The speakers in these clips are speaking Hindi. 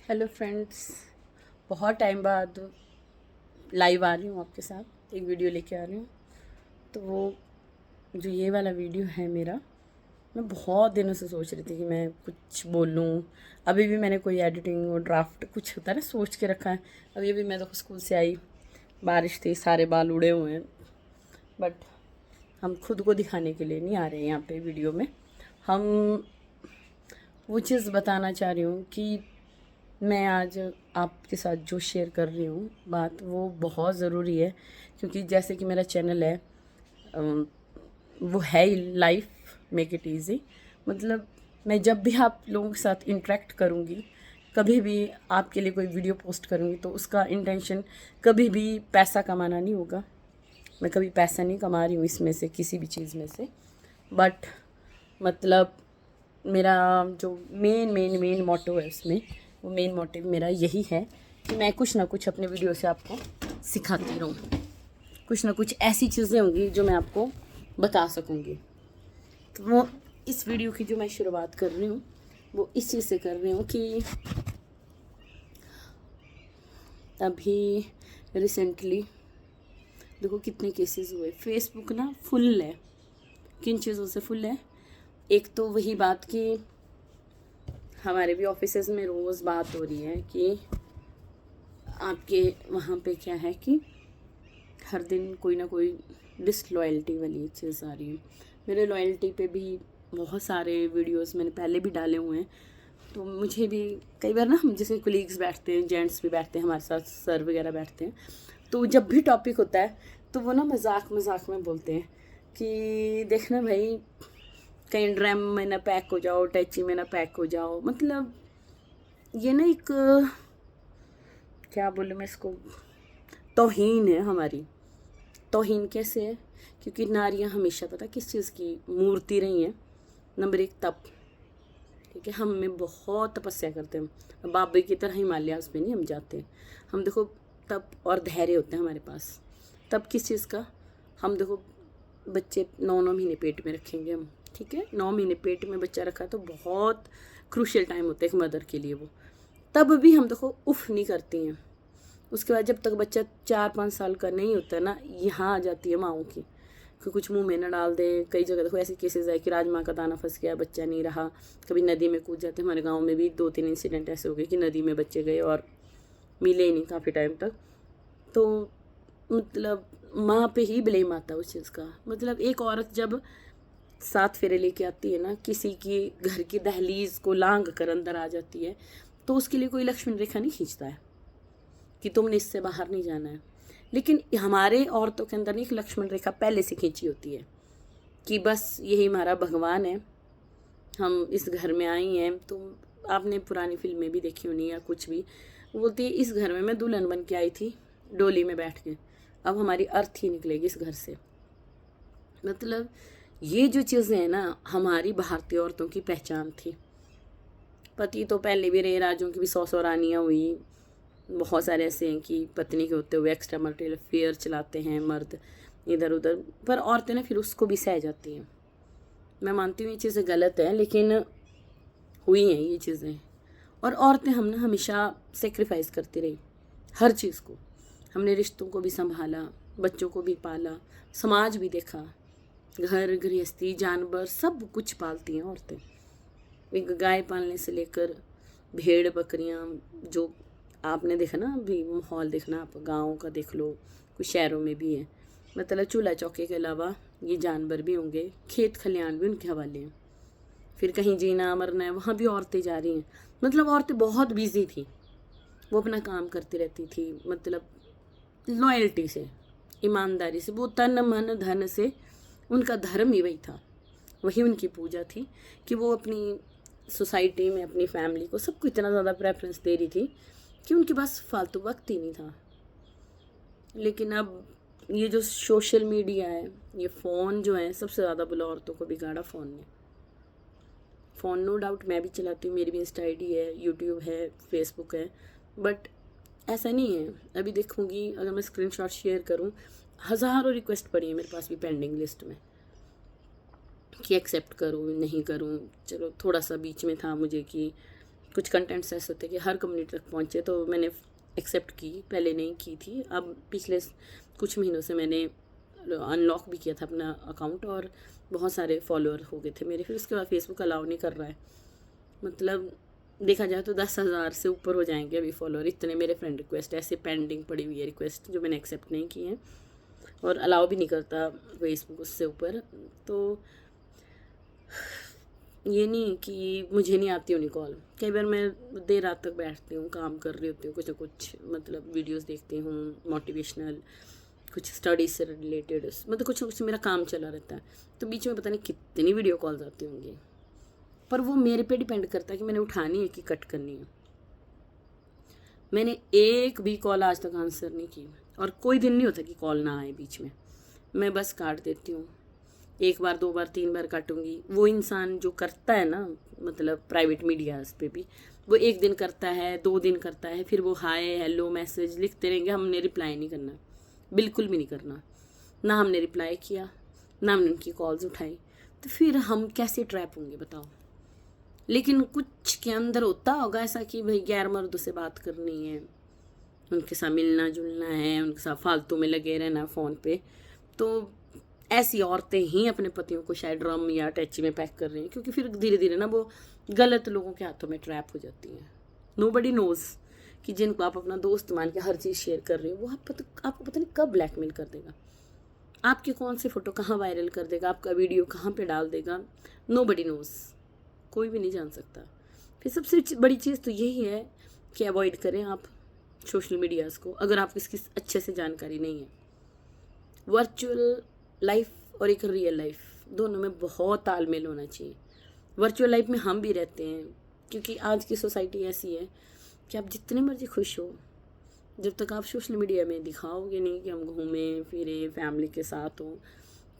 हेलो फ्रेंड्स, बहुत टाइम बाद लाइव आ रही हूँ आपके साथ, एक वीडियो लेके आ रही हूँ। तो वो जो ये वाला वीडियो है मेरा, मैं बहुत दिनों से सोच रही थी कि मैं कुछ बोलूँ। अभी भी मैंने कोई एडिटिंग और ड्राफ्ट कुछ होता है ना, सोच के रखा है। अभी अभी मैं तो स्कूल से आई, बारिश थी, सारे बाल उड़े हुए हैं। बट हम खुद को दिखाने के लिए नहीं आ रहे हैं यहाँ पे वीडियो में। हम वो चीज़ बताना चाह रही हूँ कि मैं आज आपके साथ जो शेयर कर रही हूँ बात, वो बहुत ज़रूरी है। क्योंकि जैसे कि मेरा चैनल है, अम, वो है ही लाइफ मेक इट ईज़ी। मतलब मैं जब भी आप लोगों के साथ इंटरेक्ट करूँगी, कभी भी आपके लिए कोई वीडियो पोस्ट करूँगी, तो उसका इंटेंशन कभी भी पैसा कमाना नहीं होगा। मैं कभी पैसा नहीं कमा रही हूँ इसमें से, किसी भी चीज़ में से। बट मतलब मेरा जो मेन मोटो है उसमें, वो मेन मोटिव मेरा यही है कि मैं कुछ ना कुछ अपने वीडियो से आपको सिखाती रहूँ। कुछ ना कुछ ऐसी चीज़ें होंगी जो मैं आपको बता सकूँगी। तो वो इस वीडियो की जो मैं शुरुआत कर रही हूँ, वो इस चीज़ से कर रही हूँ कि अभी रिसेंटली देखो कितने केसेस हुए। फेसबुक ना फुल है, किन चीज़ों से फुल है। एक तो वही बात कि हमारे भी ऑफिसेज में रोज़ बात हो रही है कि आपके वहाँ पे क्या है कि हर दिन कोई ना कोई डिसलॉयल्टी वाली चीज़ आ रही है। मेरे लॉयल्टी पे भी बहुत सारे वीडियोस मैंने पहले भी डाले हुए हैं। तो मुझे भी कई बार ना, हम जैसे कोलीग्स बैठते हैं, जेंट्स भी बैठते हैं हमारे साथ, सर वगैरह बैठते हैं, तो जब भी टॉपिक होता है तो वो ना मजाक मजाक में बोलते हैं कि देखना भाई, कहीं ड्रम में ना पैक हो जाओ, टैची में ना पैक हो जाओ। मतलब ये ना एक, क्या बोलूँ मैं इसको, तौहीन है हमारी। तौहीन कैसे है? क्योंकि नारियां हमेशा पता किस चीज़ की मूर्ति रही हैं। नंबर एक, तप। ठीक है, हम में बहुत तपस्या करते हैं, बाबे की तरह हिमालयाज पे नहीं हम जाते। हम देखो, तप और धैर्य होते हैं हमारे पास। तब किस चीज़ का? हम देखो, बच्चे 9 महीने पेट में रखेंगे हम। ठीक है, 9 महीने पेट में बच्चा रखा तो बहुत क्रूशियल टाइम होता है एक मदर के लिए वो। तब भी हम देखो उफ नहीं करती हैं। उसके बाद जब तक बच्चा 4-5 साल का नहीं होता ना, यहाँ आ जाती है माओं की कि कुछ मुंह में ना डाल दे। कई जगह देखो ऐसे केसेस आए कि राजमा का दाना फंस गया, बच्चा नहीं रहा। कभी नदी में कूद जाते। हमारे गांव में भी 2-3 इंसिडेंट ऐसे हो गए कि नदी में बच्चे गए और मिले ही नहीं काफ़ी टाइम तक। तो मतलब माँ पे ही ब्लेम आता है उस चीज़ का। मतलब एक औरत जब 7 फेरे लेके आती है ना, किसी की घर की दहलीज को लांग कर अंदर आ जाती है, तो उसके लिए कोई लक्ष्मण रेखा नहीं खींचता है कि तुमने इससे बाहर नहीं जाना है। लेकिन हमारे औरतों के अंदर एक लक्ष्मण रेखा पहले से खींची होती है कि बस यही हमारा भगवान है, हम इस घर में आई हैं। तो आपने पुरानी फिल्में भी देखी होनी या कुछ भी, वो बोलती है इस घर में मैं दुल्हन बन के आई थी डोली में बैठ के, अब हमारी अर्थ ही निकलेगी इस घर से। मतलब ये जो चीज़ें हैं ना, हमारी भारतीय औरतों की पहचान थी। पति तो पहले भी रहे, राजों की भी 100 रानियाँ हुई। बहुत सारे ऐसे हैं कि पत्नी के होते हुए एक्स्ट्रा मैरिटल अफेयर चलाते हैं मर्द इधर उधर, पर औरतें ना फिर उसको भी सह जाती हैं। मैं मानती हूँ ये चीज़ें गलत हैं, लेकिन हुई हैं ये चीज़ें। और औरतें हम ना हमेशा सेक्रीफाइस करती रही हर चीज़ को। हमने रिश्तों को भी संभाला, बच्चों को भी पाला, समाज भी देखा, घर गृहस्थी जानवर सब कुछ पालती हैं औरतें। एक गाय पालने से लेकर भेड़ बकरियां, जो आपने देखा ना, अभी माहौल देखना, आप गाँव का देख लो, कुछ शहरों में भी है। मतलब चूल्हा चौके के अलावा ये जानवर भी होंगे, खेत खलियान भी उनके हवाले हैं। फिर कहीं जीना मरना है, वहाँ भी औरतें जा रही हैं। मतलब औरतें बहुत बिजी थी, वो अपना काम करती रहती थी। मतलब लॉयल्टी से, ईमानदारी से, वो तन मन धन से, उनका धर्म ही वही था, वही उनकी पूजा थी कि वो अपनी सोसाइटी में अपनी फैमिली को सबको इतना ज़्यादा प्रेफरेंस दे रही थी कि उनके पास फालतू वक्त ही नहीं था। लेकिन अब ये जो सोशल मीडिया है, ये फ़ोन जो है, सबसे ज़्यादा बुला औरतों को बिगाड़ा फ़ोन ने। फ़ोन नो डाउट मैं भी चलाती हूँ, मेरी भी इंस्टा आईडी है, यूट्यूब है, फेसबुक है। बट ऐसा नहीं है, अभी देखूँगी अगर मैं स्क्रीनशॉट शेयर करूँ, हज़ारों रिक्वेस्ट पड़ी है मेरे पास भी पेंडिंग लिस्ट में कि एक्सेप्ट करूँ नहीं करूँ। चलो थोड़ा सा बीच में था मुझे कि कुछ कंटेंट्स ऐसे होते हैं कि हर कम्युनिटी तक पहुँचे, तो मैंने एक्सेप्ट की, पहले नहीं की थी। अब पिछले कुछ महीनों से मैंने अनलॉक भी किया था अपना अकाउंट और बहुत सारे फॉलोअर हो गए थे मेरे। फिर उसके बाद फेसबुक अलाउ नहीं कर रहा है, मतलब देखा जाए तो 10,000 से ऊपर हो जाएंगे अभी फॉलोअर। इतने मेरे फ्रेंड रिक्वेस्ट ऐसे पेंडिंग पड़ी हुई है, रिक्वेस्ट जो मैंने एक्सेप्ट नहीं की है, और अलाउ भी नहीं करता फेसबुक उससे ऊपर। तो ये नहीं कि मुझे नहीं आती उन्हीं कॉल, कई बार मैं देर रात तक बैठती हूँ, काम कर रही होती हूँ, कुछ ना कुछ मतलब वीडियोस देखती हूँ मोटिवेशनल, कुछ स्टडीज से रिलेटेड, मतलब कुछ ना कुछ मेरा काम चला रहता है। तो बीच में पता नहीं कितनी वीडियो कॉल्स आती होंगी, पर वो मेरे पे डिपेंड करता है कि मैंने उठानी है कि कट करनी है। मैंने एक भी कॉल आज तक आंसर नहीं की, और कोई दिन नहीं होता कि कॉल ना आए बीच में, मैं बस काट देती हूँ। 1 बार 2 बार 3 बार काटूंगी। वो इंसान जो करता है ना, मतलब प्राइवेट मीडियाज पे भी, वो 1 दिन करता है, 2 दिन करता है, फिर वो हाय हेलो मैसेज लिखते रहेंगे, हमने रिप्लाई नहीं करना, बिल्कुल भी नहीं करना। ना हमने रिप्लाई किया, ना हमने उनकी कॉल्स उठाई, तो फिर हम कैसे ट्रैप होंगे बताओ। लेकिन कुछ के अंदर होता होगा ऐसा कि भाई गैर मर्दों से बात करनी है, उनके साथ मिलना जुलना है, उनके साथ फालतू में लगे रहना फ़ोन पे। तो ऐसी औरतें ही अपने पतियों को शायद ड्रम या टैची में पैक कर रही हैं, क्योंकि फिर धीरे धीरे ना वो गलत लोगों के हाथों में ट्रैप हो जाती हैं। नोबडी नोज़ कि जिनको आप अपना दोस्त मान के हर चीज़ शेयर कर रहे हो, वो आपको पता नहीं कब ब्लैकमेल कर देगा, आपकी कौन सी फ़ोटो कहाँ वायरल कर देगा, आपका वीडियो कहाँ पे डाल देगा। नोबडी नोज़, कोई भी नहीं जान सकता। फिर सबसे बड़ी चीज़ तो यही है कि अवॉइड करें आप सोशल मीडियाज़ को, अगर आपको इसकी अच्छे से जानकारी नहीं है। वर्चुअल लाइफ और एक रियल लाइफ, दोनों में बहुत तालमेल होना चाहिए। वर्चुअल लाइफ में हम भी रहते हैं, क्योंकि आज की सोसाइटी ऐसी है कि आप जितने मर्जी खुश हो, जब तक आप सोशल मीडिया में दिखाओगे नहीं कि हम घूमें फिरे फैमिली के साथ हो,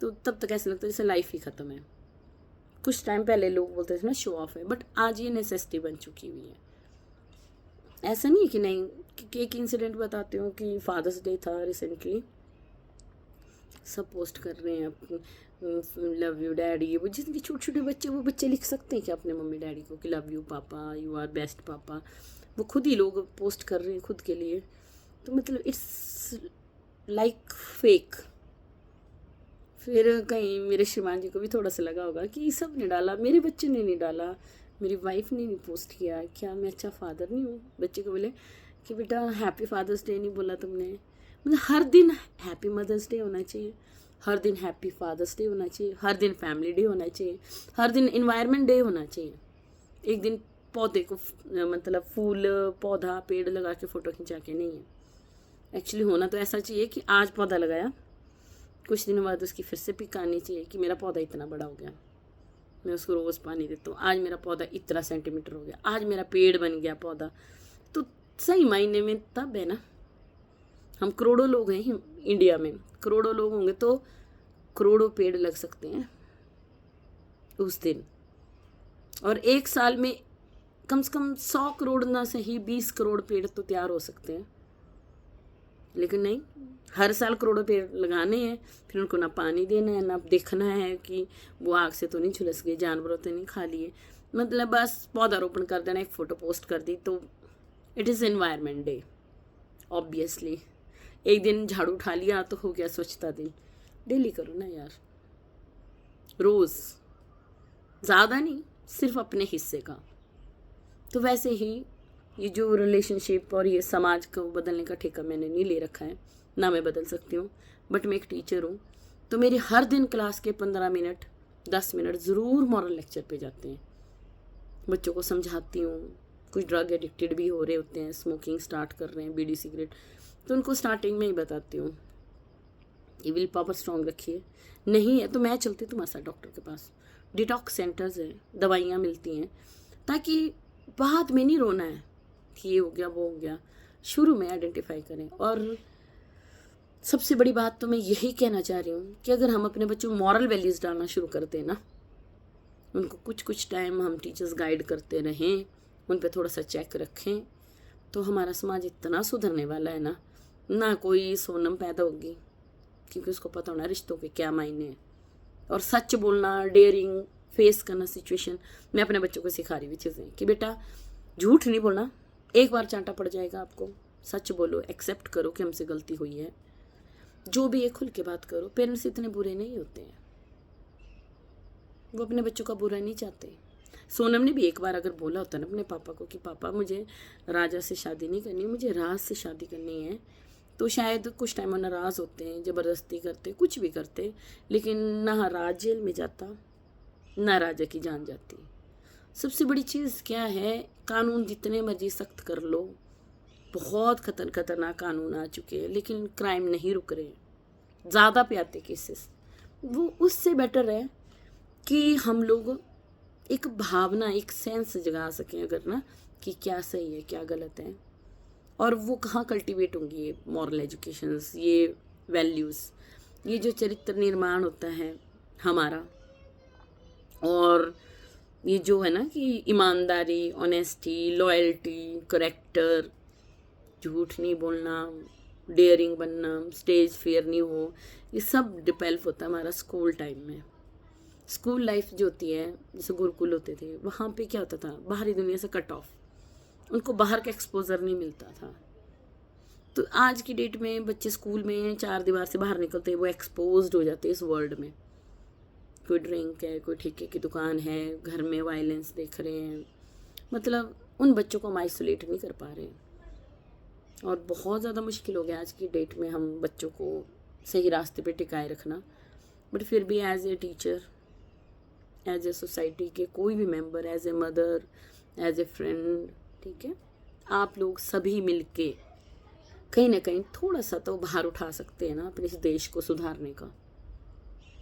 तो तब तक ऐसा लगता है जैसे लाइफ ही ख़त्म है। कुछ टाइम पहले लोग बोलते थे ना शो ऑफ है, बट आज ये नेसेसिटी बन चुकी हुई है। ऐसा नहीं है कि नहीं, कि एक इंसिडेंट बताती हूँ कि फादर्स डे था रिसेंटली, सब पोस्ट कर रहे हैं लव यू डैडी, वो जिनके छोटे छोटे बच्चे, वो बच्चे लिख सकते हैं कि अपने मम्मी डैडी को कि लव यू पापा, यू आर बेस्ट पापा, वो खुद ही लोग पोस्ट कर रहे हैं खुद के लिए। तो मतलब इट्स लाइक फेक। फिर कहीं मेरे श्रीमान जी को भी थोड़ा सा लगा होगा कि सब ने डाला, मेरे बच्चे ने नहीं डाला, मेरी वाइफ ने नहीं पोस्ट किया, क्या मैं अच्छा फादर नहीं हूँ। बच्चे को बोले कि बेटा हैप्पी फादर्स डे नहीं बोला तुमने। मतलब हर दिन हैप्पी मदर्स डे होना चाहिए, हर दिन हैप्पी फादर्स डे होना चाहिए, हर दिन फैमिली डे होना चाहिए, हर दिन इन्वायरमेंट डे होना चाहिए। एक दिन पौधे को मतलब फूल पौधा पेड़ लगा के फ़ोटो खिंचा के नहीं है। एक्चुअली होना तो ऐसा चाहिए कि आज पौधा लगाया, कुछ दिनों बाद उसकी फिर से पिक आनी चाहिए कि मेरा पौधा इतना बड़ा हो गया, मैं उसको रोज़ पानी देता हूँ, आज मेरा पौधा इतना सेंटीमीटर हो गया, आज मेरा पेड़ बन गया पौधा। तो सही मायने में तब है ना, हम करोड़ों लोग हैं इंडिया में, करोड़ों लोग होंगे तो करोड़ों पेड़ लग सकते हैं उस दिन, और 1 साल में कम से कम 100 करोड़ ना सही 20 करोड़ पेड़ तो तैयार हो सकते हैं। लेकिन नहीं, हर साल करोड़ों पेड़ लगाने हैं, फिर उनको ना पानी देना है, ना देखना है कि वो आग से तो नहीं झुलस गए, जानवरों तो नहीं खा लिए, मतलब बस पौधारोपण कर देना, एक फ़ोटो पोस्ट कर दी, तो it is environment day. Obviously एक दिन झाड़ू उठा लिया तो हो गया स्वच्छता दिन। डेली करो ना यार, रोज़, ज़्यादा नहीं, सिर्फ अपने हिस्से का। तो वैसे ही ये जो रिलेशनशिप और ये समाज को बदलने का ठेका मैंने नहीं ले रखा है, ना मैं बदल सकती हूँ, बट मैं एक टीचर हूँ, तो मेरी हर दिन क्लास के 15 मिनट 10 मिनट ज़रूर मॉरल लेक्चर पे जाते हैं। बच्चों को समझाती हूँ, कुछ ड्रग एडिक्टेड भी हो रहे होते हैं, स्मोकिंग स्टार्ट कर रहे हैं, बीड़ी सिगरेट, तो उनको स्टार्टिंग में ही बताती हूँ कि विल पावर स्ट्रॉन्ग रखिए, नहीं है तो मैं चलती हूँ तुम्हारे साथ डॉक्टर के पास, डिटॉक्स सेंटर्स है, दवाइयाँ मिलती हैं, ताकि बाद में नहीं रोना है कि ये हो गया वो हो गया, शुरू में आइडेंटिफाई करें। और सबसे बड़ी बात तो मैं यही कहना चाह रही हूँ कि अगर हम अपने बच्चों को मॉरल वैल्यूज़ डालना शुरू कर दें ना, उनको कुछ टाइम हम टीचर्स गाइड करते रहें, उन पर थोड़ा सा चेक रखें, तो हमारा समाज इतना सुधरने वाला है ना, ना कोई सोनम पैदा होगी, क्योंकि उसको पता होना रिश्तों के क्या मायने हैं, और सच बोलना, डेयरिंग, फेस करना सिचुएशन। मैं अपने बच्चों को सिखा रही हुई चीज़ें कि बेटा झूठ नहीं बोलना, एक बार चांटा पड़ जाएगा आपको। सच बोलो, एक्सेप्ट करो कि हमसे गलती हुई है, जो भी है खुल के बात करो। पेरेंट्स इतने बुरे नहीं होते हैं, वो अपने बच्चों का बुरा नहीं चाहते। सोनम ने भी एक बार अगर बोला होता ना अपने पापा को कि पापा मुझे राजा से शादी नहीं करनी, मुझे राज से शादी करनी है, तो शायद कुछ टाइम वो नाराज़ होते हैं, ज़बरदस्ती करते, कुछ भी करते, लेकिन ना राज जेल में जाता ना राजा की जान जाती। सबसे बड़ी चीज़ क्या है, कानून जितने मर्जी सख्त कर लो, बहुत खतरनाक कानून आ चुके हैं, लेकिन क्राइम नहीं रुक रहे, ज़्यादा पे आते केसेस। वो उससे बेटर है कि हम लोग एक भावना, एक सेंस जगा सकें अगर ना, कि क्या सही है क्या गलत है। और वो कहाँ कल्टीवेट होंगी ये मॉरल एजुकेशंस, ये वैल्यूज़, ये जो चरित्र निर्माण होता है हमारा, और ये जो है ना कि ईमानदारी, ऑनेस्टी, लॉयल्टी, करेक्टर, झूठ नहीं बोलना, डेयरिंग बनना, स्टेज फियर नहीं हो, ये सब डिवेल्प होता है हमारा स्कूल टाइम में। स्कूल लाइफ जो होती है, जैसे गुरुकुल होते थे, वहाँ पे क्या होता था, बाहरी दुनिया से कट ऑफ, उनको बाहर का एक्सपोजर नहीं मिलता था। तो आज की डेट में बच्चे स्कूल में 4 दीवार से बाहर निकलते हैं, वो एक्सपोज्ड हो जाते हैं इस वर्ल्ड में। कोई ड्रिंक है, कोई ठेके की दुकान है, घर में वायलेंस देख रहे हैं, मतलब उन बच्चों को हम आइसोलेट नहीं कर पा रहे। और बहुत ज़्यादा मुश्किल हो गया आज की डेट में हम बच्चों को सही रास्ते पे टिकाए रखना। बट फिर भी as a teacher, as a society के कोई भी member, as a mother, as a friend, ठीक है, आप लोग सभी मिलके कहीं ना कहीं थोड़ा सा तो बाहर उठा सकते हैं ना अपने इस देश को सुधारने का।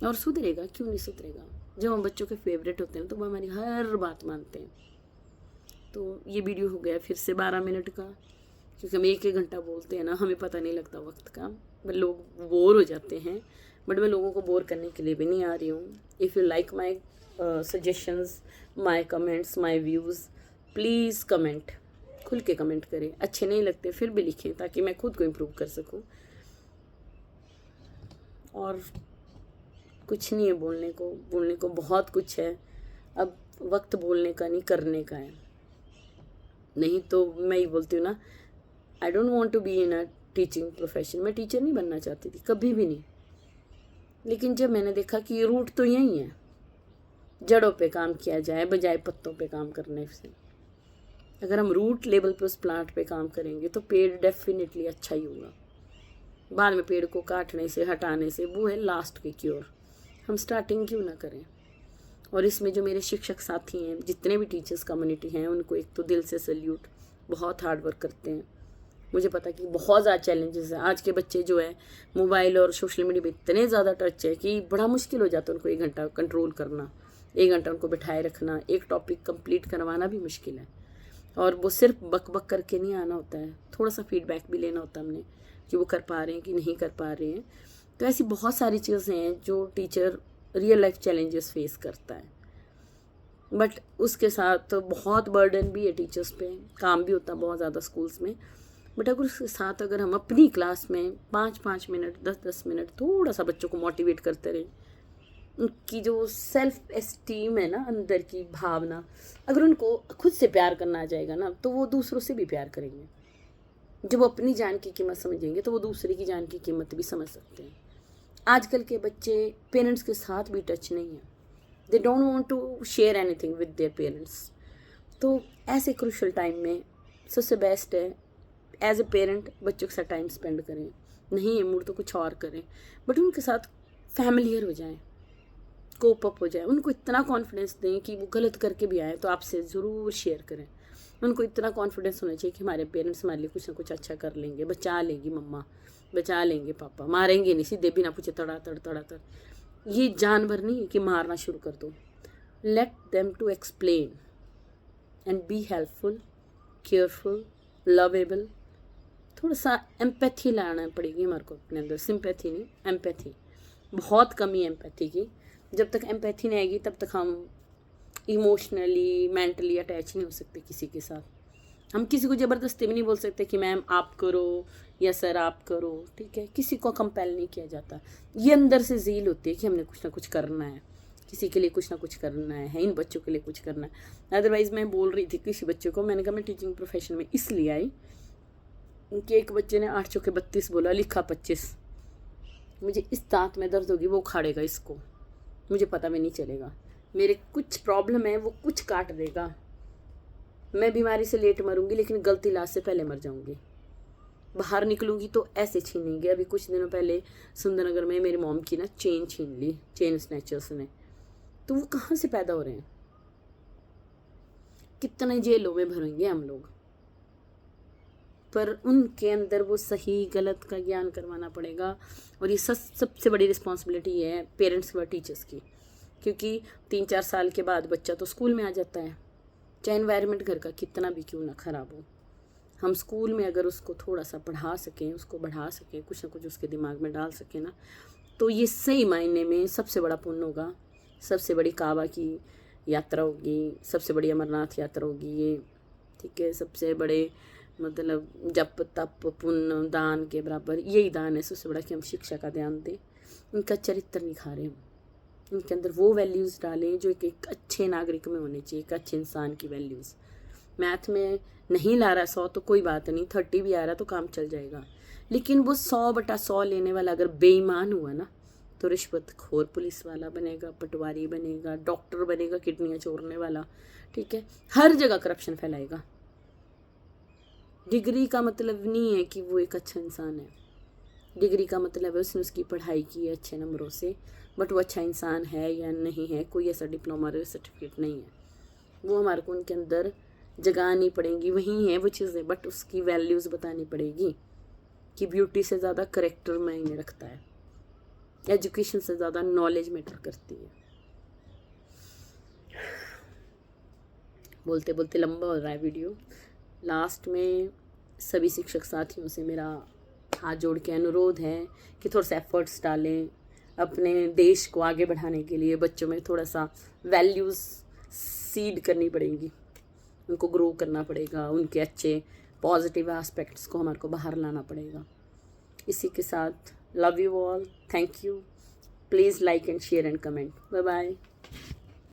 और सुधरेगा, क्यों नहीं सुधरेगा। जब हम बच्चों के फेवरेट होते हैं तो वो हमारी हर बात मानते हैं। तो ये वीडियो हो गया फिर से 12 मिनट का, क्योंकि हम 1-1 घंटा बोलते हैं ना, हमें पता नहीं लगता वक्त का, बट लोग बोर हो जाते हैं। बट मैं लोगों को बोर करने के लिए भी नहीं आ रही हूँ। If you like my suggestions, my comments, my views, please comment, खुल के कमेंट करें। अच्छे नहीं लगते फिर भी लिखें, ताकि मैं खुद को इम्प्रूव कर सकूं। और कुछ नहीं है बोलने को बहुत कुछ है। अब वक्त बोलने का नहीं, करने का है। नहीं तो मैं ही बोलती हूँ ना, I don't want to be in a teaching profession. मैं टीचर नहीं बनना चाहती थी, कभी भी नहीं। लेकिन जब मैंने देखा कि रूट तो यही है, जड़ों पे काम किया जाए बजाय पत्तों पे काम करने से। अगर हम रूट लेवल पे उस प्लांट पे काम करेंगे तो पेड़ डेफिनेटली अच्छा ही होगा। बाद में पेड़ को काटने से, हटाने से, वो है लास्ट की क्योर। हम स्टार्टिंग क्यों ना करें। और इसमें जो मेरे शिक्षक साथी हैं, जितने भी टीचर्स कम्युनिटी हैं, उनको एक तो दिल से सैल्यूट, बहुत हार्ड वर्क करते हैं। मुझे पता कि बहुत ज़्यादा चैलेंजेस हैं। आज के बच्चे जो है मोबाइल और सोशल मीडिया पे इतने ज़्यादा टच है कि बड़ा मुश्किल हो जाता है उनको 1 घंटा कंट्रोल करना, 1 घंटा उनको बिठाए रखना, एक टॉपिक कंप्लीट करवाना भी मुश्किल है। और वो सिर्फ बक बक करके नहीं आना होता है, थोड़ा सा फीडबैक भी लेना होता है हमने कि वो कर पा रहे हैं कि नहीं कर पा रहे हैं। तो ऐसी बहुत सारी चीज़ें हैं जो teacher real life challenges face करता है। बट उसके साथ बहुत बर्डन भी है टीचर्स पे, काम भी होता है बहुत ज़्यादा स्कूल्स में। बट अगर उसके साथ अगर हम अपनी क्लास में 5-5 मिनट, 10-10 मिनट थोड़ा सा बच्चों को मोटिवेट करते रहें, उनकी जो सेल्फ एस्टीम है ना, अंदर की भावना, अगर उनको खुद से प्यार करना आ जाएगा ना, तो वो दूसरों से भी प्यार करेंगे। जब वो अपनी जान की कीमत समझेंगे तो वो दूसरे की जान की कीमत भी समझ सकते हैं। आजकल के बच्चे पेरेंट्स के साथ भी टच नहीं है, they don't want to share anything with their parents. तो ऐसे क्रूशल टाइम में सबसे बेस्ट है एज ए पेरेंट बच्चों के साथ टाइम स्पेंड करें। नहीं है मूड तो कुछ और करें, बट उनके साथ फैमिलियर हो जाएं, कोप अप हो जाए। उनको इतना कॉन्फिडेंस दें कि वो गलत करके भी आए तो आपसे ज़रूर शेयर करें। उनको इतना कॉन्फिडेंस होना चाहिए कि हमारे पेरेंट्स हमारे लिए कुछ ना कुछ अच्छा कर लेंगे, बचा लेंगी मम्मा, बचा लेंगे पापा, मारेंगे नहीं सीधे बिना पूछे तड़ा तड़। ये जानवर नहीं है कि मारना शुरू कर दो। Let them to explain and be helpful, careful, lovable. थोड़ा सा एम्पैथी लाना पड़ेगी हमारे को अपने अंदर, सिंपैथी नहीं, एम्पैथी। बहुत कमी है एम्पैथी की। जब तक एम्पैथी नहीं आएगी तब तक हम इमोशनली, मेंटली अटैच नहीं हो सकते किसी के साथ। हम किसी को ज़बरदस्ती भी नहीं बोल सकते कि मैम आप करो या सर आप करो, ठीक है। किसी को कंपेल नहीं किया जाता। ये अंदर से ज़ील होती है कि हमने कुछ ना कुछ करना है। किसी के लिए कुछ ना कुछ करना है, इन बच्चों के लिए कुछ करना है। अदरवाइज़ मैं बोल रही थी किसी बच्चे को, मैंने कहा मैं टीचिंग प्रोफेशन में इसलिए आई कि एक बच्चे ने 8 चौके 32 बोला, लिखा 25। मुझे इस दांत में दर्द होगी, वो उखाड़ेगा इसको, मुझे पता भी नहीं चलेगा। मेरे कुछ प्रॉब्लम है, वो कुछ काट देगा। मैं बीमारी से लेट मरूंगी, लेकिन गलत इलाज से पहले मर जाऊंगी। बाहर निकलूंगी तो ऐसे छीनेंगे। अभी कुछ दिनों पहले सुंदरनगर में मेरी मॉम की ना चेन छीन ली, चेन स्नैचर्स ने। तो वो कहाँ से पैदा हो रहे हैं? कितने जेलों में भरेंगे हम लोग। पर उनके अंदर वो सही गलत का ज्ञान करवाना पड़ेगा। और ये सबसे बड़ी रिस्पॉन्सिबिलिटी है पेरेंट्स व टीचर्स की, क्योंकि 3-4 साल के बाद बच्चा तो स्कूल में आ जाता है, चाहे एनवायरनमेंट घर का कितना भी क्यों ना ख़राब हो। हम स्कूल में अगर उसको थोड़ा सा पढ़ा सकें, उसको बढ़ा सकें, कुछ ना कुछ उसके दिमाग में डाल सकें ना, तो ये सही मायने में सबसे बड़ा पुण्य होगा। सबसे बड़ी काबा की यात्रा होगी, सबसे बड़ी अमरनाथ यात्रा होगी ये, ठीक है। सबसे बड़े मतलब जप तप पुण्य दान के बराबर यही दान है सबसे बड़ा, कि हम शिक्षा का ध्यान दें, इनका चरित्र निखारें, इनके अंदर वो वैल्यूज़ डालें जो एक अच्छे नागरिक में होने चाहिए, एक अच्छे इंसान की वैल्यूज़। मैथ में नहीं ला रहा 100 तो कोई बात नहीं, 30 भी आ रहा तो काम चल जाएगा। लेकिन वो 100/100 लेने वाला अगर बेईमान हुआ ना, तो रिश्वतखोर पुलिस वाला बनेगा, पटवारी बनेगा, डॉक्टर बनेगा, किडनियाँ चोरने वाला, ठीक है। हर जगह करप्शन फैलाएगा। डिग्री का मतलब नहीं है कि वो एक अच्छा इंसान है। डिग्री का मतलब है उसने उसकी पढ़ाई की है अच्छे नंबरों से, बट वो अच्छा इंसान है या नहीं है, कोई ऐसा डिप्लोमा या सर्टिफिकेट नहीं है। वो हमारे को उनके अंदर जगानी पड़ेंगी, वही है वो चीज़ें, बट उसकी वैल्यूज़ बतानी पड़ेगी कि ब्यूटी से ज़्यादा करेक्टर मायने रखता है, एजुकेशन से ज़्यादा नॉलेज मैटर करती है। बोलते बोलते लंबा हो रहा है वीडियो। लास्ट में सभी शिक्षक साथियों से मेरा हाथ जोड़ के अनुरोध है कि थोड़ा सा एफर्ट्स डालें अपने देश को आगे बढ़ाने के लिए। बच्चों में थोड़ा सा वैल्यूज़ सीड करनी पड़ेगी, उनको ग्रो करना पड़ेगा, उनके अच्छे पॉजिटिव एस्पेक्ट्स को हमारे को बाहर लाना पड़ेगा। इसी के साथ love you all, thank you, please like and share and comment, bye bye.